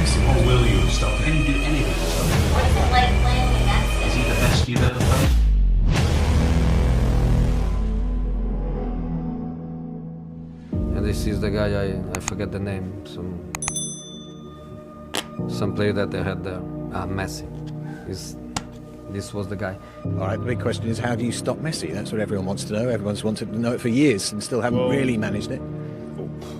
Messi? Or will you stop him? Can you do anything to stop him? What is it like playing against him? Is he the best you've ever played? And this is the guy, I forget the name, some player that they had there, Messi. This was the guy. All right, the big question is, how do you stop Messi? That's what everyone wants to know. Everyone's wanted to know it for years and still haven't really managed it.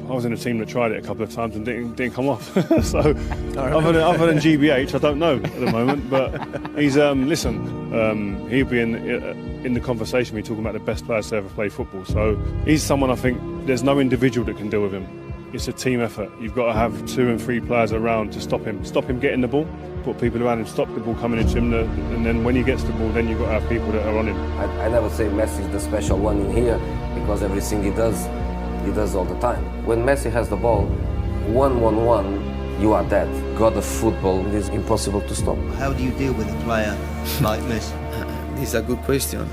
I was in a team that tried it a couple of times and didn't come off. So other than GBH, I don't know at the moment. But he's he'll be in the conversation. We're talking about the best players to ever play football. So he's someone I think there's no individual that can deal with him. It's a team effort. You've got to have 2 and 3 players around to stop him getting the ball. Put people around him, stop the ball coming into him, and then when he gets the ball, then you've got to have people that are on him. I never say Messi is the special one in here, because everything he does all the time. When Messi has the ball, 1-1-1, you are dead. God of football, it is impossible to stop. How do you deal with a player like Messi? This is a good question.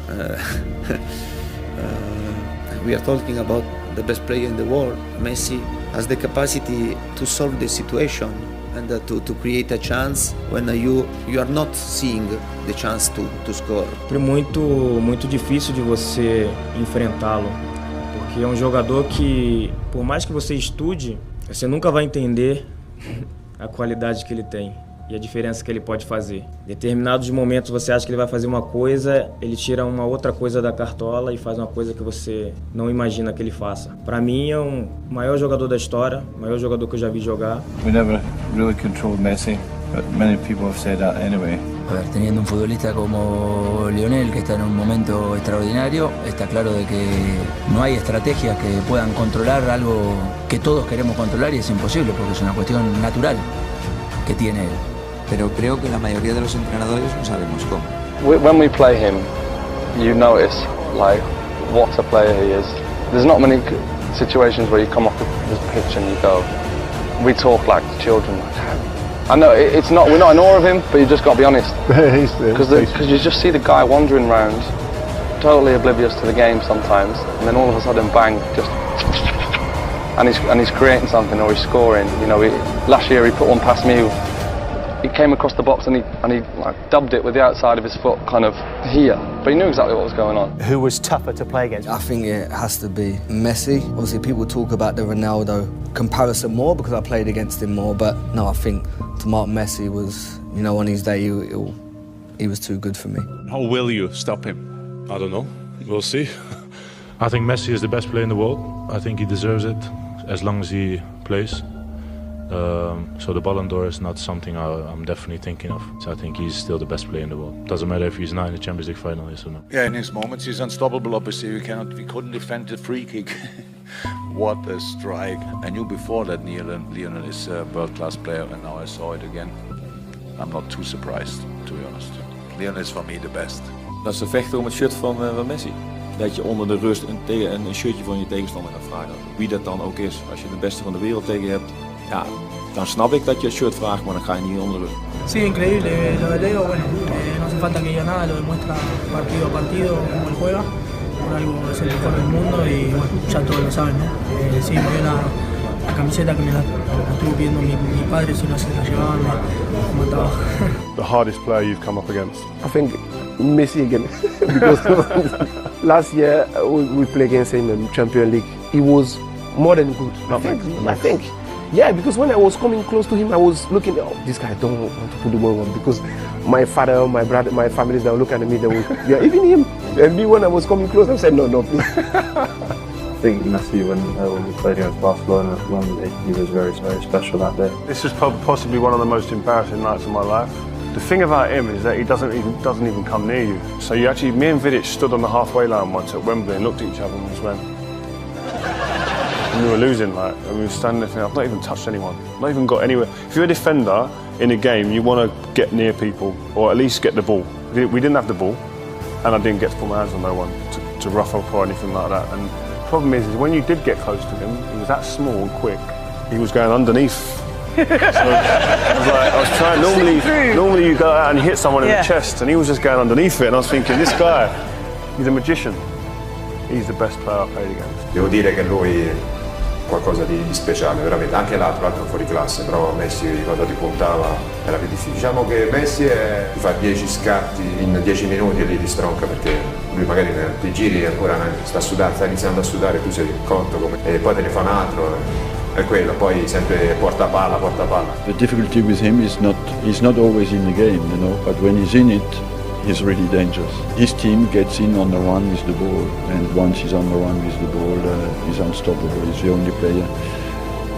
We are talking about the best player in the world. Messi has the capacity to solve the situation and to create a chance when you are not seeing the chance to score. É muito difícil de você enfrentá-lo, porque é um jogador que, por mais que você estude, você nunca vai entender a qualidade que ele tem e a diferença que ele pode fazer. Em determinados momentos você acha que ele vai fazer uma coisa, ele tira uma outra coisa da cartola e faz uma coisa que você não imagina que ele faça. Para mim é o maior jogador da história, o maior jogador que eu já vi jogar. We never really controlled Messi, but many people have said that anyway. A ver, teniendo un futbolista como Lionel, que está en un momento extraordinario, está claro de que no hay estrategias que puedan controlar algo que todos queremos controlar y es imposible porque es una cuestión natural que tiene él. Pero creo que la mayoría de los entrenadores no sabemos cómo. When we play him, you notice like what a player he is. There's not many situations where you come off the pitch and you go, we talk like children. I know it's not. We're not in awe of him, but you just got to be honest. Because you just see the guy wandering around, totally oblivious to the game sometimes, and then all of a sudden, bang, just and he's creating something or he's scoring. You know, last year he put one past me. He came across the box and he like, dubbed it with the outside of his foot, kind of here. But he knew exactly what was going on. Who was tougher to play against? I think it has to be Messi. Obviously, people talk about the Ronaldo comparison more because I played against him more. But no, I think to mark Messi was, you know, on his day, he was too good for me. How will you stop him? I don't know. We'll see. I think Messi is the best player in the world. I think he deserves it as long as he plays. So the Ballon d'Or is not something I'm definitely thinking of. So I think he's still the best player in the world. Doesn't matter if he's not in the Champions League final, yes or no. Yeah, in his moments he's unstoppable. Obviously, we couldn't defend the free kick. What a strike! I knew before that Lionel is a world-class player, and now I saw it again. I'm not too surprised, to be honest. Lionel is for me the best. Dat is de vechter om het shirt van Messi. Dat je onder de rust een shirtje van je tegenstander gaat vragen. Wie dat dan ook is. Als je de beste van de wereld tegen je hebt, ja, dan snap ik dat je het shirt vraagt, maar dan ga je niet onder rust. Sí, increíble. Lo de Leo, bueno, no hace falta que diga nada, lo demuestra partido a partido cómo él juega. Por algo es el mejor del mundo y bueno, ya todos lo saben, ¿no? Sí, me dio la camiseta que me la estuvo pidiendo mi padre, si no se la llevaban, me mataba. The hardest player you've come up against? I think Messi again, because last year we played against him in Champions League. He was more than good. I think. Yeah, because when I was coming close to him, I was looking, oh, this guy don't want to put the ball on, because my father, my brother, my family, they were looking at me, they would, yeah, even him. And me, when I was coming close, I said, no, please. I think Messi, when we played against Barcelona, he was very, very special that day. This is possibly one of the most embarrassing nights of my life. The thing about him is that he doesn't even come near you. So me and Vidic stood on the halfway line once at Wembley and looked at each other and just went. And we were losing, and we were standing there thinking, I've not even touched anyone. I've not even got anywhere. If you're a defender in a game, you want to get near people, or at least get the ball. We didn't have the ball, and I didn't get to put my hands on no one to rough up or anything like that. And the problem is when you did get close to him, he was that small and quick, he was going underneath. So I was trying, normally you go out and you hit someone in the chest, and he was just going underneath it, and I was thinking, this guy, he's a magician. He's the best player I played against. Devo dire che lui qualcosa di speciale, veramente. Anche l'altro fuori classe, però Messi quando ti puntava era più difficile. Diciamo che Messi ti fa 10 scatti in 10 minuti e lì ti stronca, perché lui magari ti giri e ancora sta iniziando a sudare, tu sei conto e poi te ne fa un altro. È quello, poi sempre porta palla. The difficulty with him is he's not always in the game, you know, but when he's in it, he's really dangerous. His team gets in on the run with the ball, and once he's on the run with the ball, he's unstoppable. He's the only player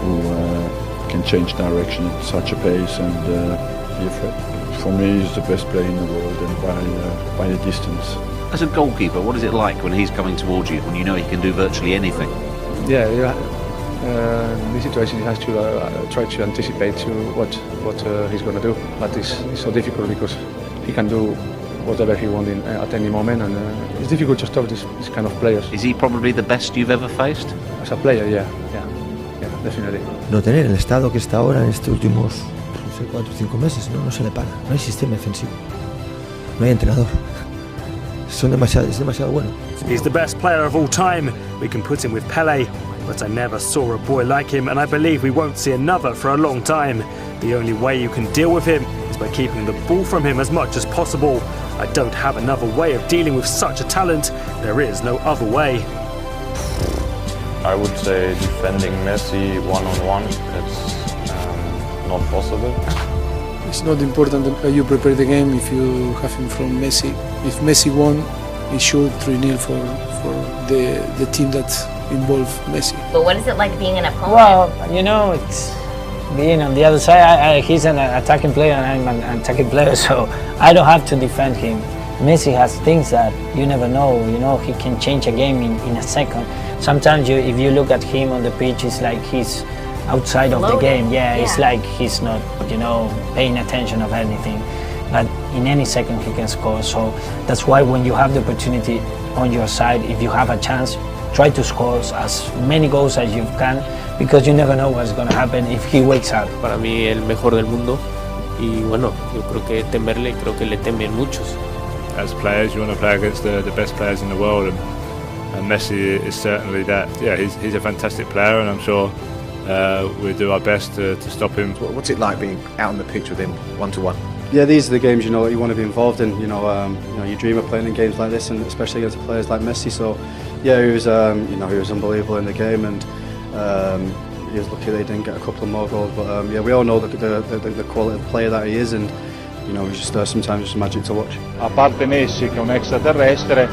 who can change direction at such a pace and be a threat. For me, he's the best player in the world, and by a distance. As a goalkeeper, what is it like when he's coming towards you, when you know he can do virtually anything? Yeah. In this situation, he has to try to anticipate what he's going to do, but it's so difficult because he can do whatever he wants at any moment, and it's difficult to stop this kind of players. Is he probably the best you've ever faced? As a player, yeah, definitely. No tener el estado que está ahora en estos últimos 4 o 5 meses, no se le para. No hay sistema defensivo, no hay entrenador. Es demasiado bueno. He's the best player of all time. We can put him with Pele, but I never saw a boy like him, and I believe we won't see another for a long time. The only way you can deal with him is by keeping the ball from him as much as possible. I don't have another way of dealing with such a talent. There is no other way. I would say defending Messi one-on-one, it's not possible. It's not important that you prepare the game if you have him from Messi. If Messi won, it should 3-0 for the team that involved Messi. But what is it like being an opponent? Well, you know, it's being on the other side. He's an attacking player and I'm an attacking player, so I don't have to defend him. Messi has things that you never know. You know, he can change a game in a second. Sometimes if you look at him on the pitch, it's like he's outside of the game. Yeah, it's like he's not, paying attention of anything. But in any second he can score. So that's why when you have the opportunity on your side, if you have a chance, try to score as many goals as you can, because you never know what's going to happen if he wakes up. Para mí el mejor del mundo, y bueno, yo creo que temerle, creo que le temen muchos. As players, you want to play against the best players in the world, and Messi is certainly that. Yeah, he's a fantastic player, and I'm sure we'll do our best to stop him. What's it like being out on the pitch with him, one-to-one? Yeah, these are the games that you want to be involved in. You dream of playing in games like this, and especially against players like Messi. So, yeah, he was unbelievable in the game, and he was lucky that he didn't get a couple of more goals. But yeah, we all know the quality of player that he is, and it's just sometimes just magic to watch. A parte Messi che è un extraterrestre,